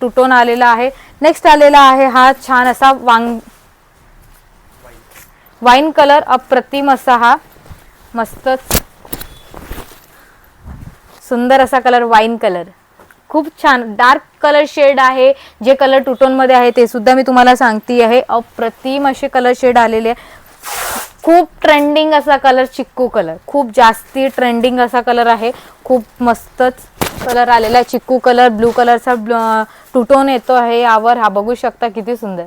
To tone आलेला आहे। Next आलेला आहे हा छान असा वाईन कलर, अप्रतिम असा हा मस्तच सुंदर असा कलर, वाईन कलर खूप छान डार्क कलर शेड आहे। जे कलर टू टोन मध्ये आहे ते सुद्धा मी तुम्हाला सांगते आहे, अप्रतिम असे कलर शेड आलेले आहे। खूप ट्रेंडिंग असा कलर चिक्कू कलर, खूप जास्ती ट्रेंडिंग असा कलर आहे। खूप मस्तच कलर आलेला आहे चिक्कू कलर, ब्लू कलरचा टू टोन येतो आहे यावर। हा बघू शकता किती सुंदर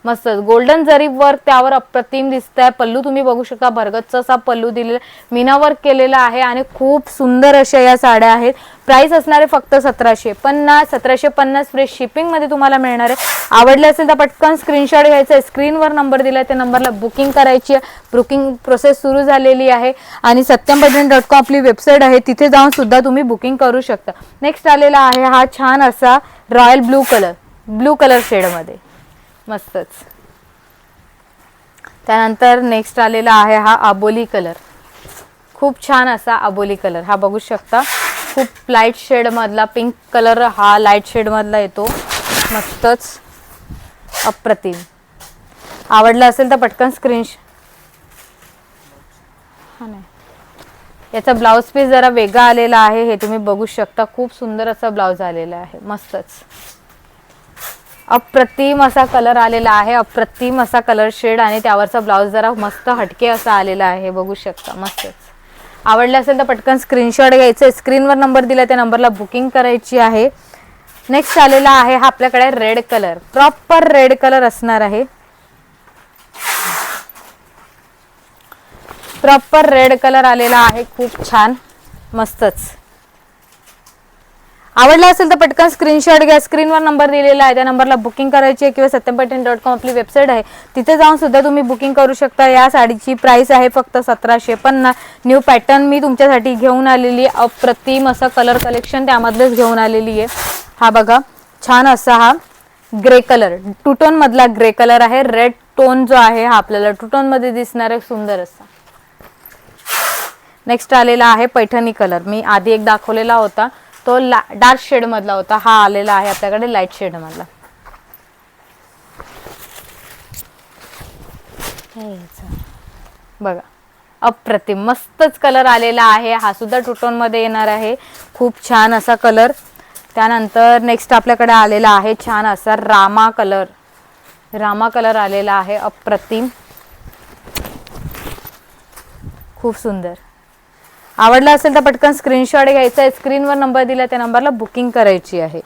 मस्त गोल्डन जरी वर्क त्यावर अप्रतिम दिसतंय। पल्लू तुम्ही बघू शकता, भरगतचा असा पल्लू दिलेला, मीना वर्क केलेला आहे आणि खूप सुंदर अशा या साड्या आहेत। प्राइस असणारे फक्त 1750, 1750 फ्री शिपिंग मध्ये तुम्हाला मिळणार आहे। आवडले असेल तर पटकन स्क्रीनशॉट घ्यायचा, स्क्रीनवर नंबर दिलाय त्या नंबरला बुकिंग करायची आहे। बुकिंग प्रोसेस सुरू झालेली आहे आणि satyampadhan.com आपली वेबसाईट आहे, तिथे जाऊन सुद्धा तुम्ही बुकिंग करू शकता। नेक्स्ट आलेला आहे हा छान असा रॉयल ब्लू कलर शेड मध्ये मस्तच। त्यानंतर नेक्स्ट आलेला आहे हा आबोली कलर, खूप छान असा आबोली कलर। हा बघू शकता खूप लाईट शेड मधला पिंक कलर, हा लाईट शेड मधला येतो मस्तच अप्रतिम। आवडला असेल तर पटकन याचा ब्लाउज पीस जरा वेगळा आलेला आहे, हे तुम्ही बघू शकता। खूप सुंदर असा ब्लाउज आलेला आहे मस्तच अप्रतिम असा कलर आलेला आहे, अप्रतिम असा कलर शेड आणि त्यावरचा ब्लाउज जरा मस्त हटके असा आलेला आहे, बघू शकता मस्तच। आवडले असेल तर पटकन स्क्रीनशॉट घ्यायचा, स्क्रीनवर नंबर दिला त्या नंबरला बुकिंग करायची आहे। नेक्स्ट आलेला आहे हा आपल्याकडे red colour, proper red colour असणार आहे, प्रॉपर रेड कलर आलेला आहे, खूप छान मस्तच। आवडला असेल तर पटकन स्क्रीनशॉट घ्या, स्क्रीनवर नंबर दिलेला आहे त्या नंबरला बुकिंग करायची आहे किंवा satyampadhan.com आपली वेबसाईट आहे, तिथे जाऊन सुद्धा तुम्ही बुकिंग करू शकता। या साडीची प्राइस आहे फक्त 1750। न्यू पॅटर्न मी तुमच्यासाठी घेऊन आलेली आहे, अप्रतिम असं कलर कलेक्शन त्यामधलेच घेऊन आलेली आहे। हा बघा छान असा हा ग्रे कलर, टू टोन मधला ग्रे कलर आहे। रेड टोन जो आहे हा आपल्याला टू टोन मध्ये दिसणार आहे सुंदर असा। नेक्स्ट आलेला आहे पैठणी कलर, मी आधी एक दाखवलेला होता तो डार्क शेड मधला होता, हा आलेला आहे आपल्याकडे लाईट शेड मधला। बघा अप्रतिम मस्तच कलर आलेला आहे, हा सुद्धा टू टोन मध्ये येणार आहे, खूप छान असा कलर। त्यानंतर नेक्स्ट आपल्याकडे आलेला आहे छान असा रामा कलर आलेला आहे अप्रतिम, खूप सुंदर। आवडला असेल तर पटकन स्क्रीनशॉट घ्यायचा, स्क्रीनवर नंबर दिला त्या नंबरला बुकिंग करायची आहे।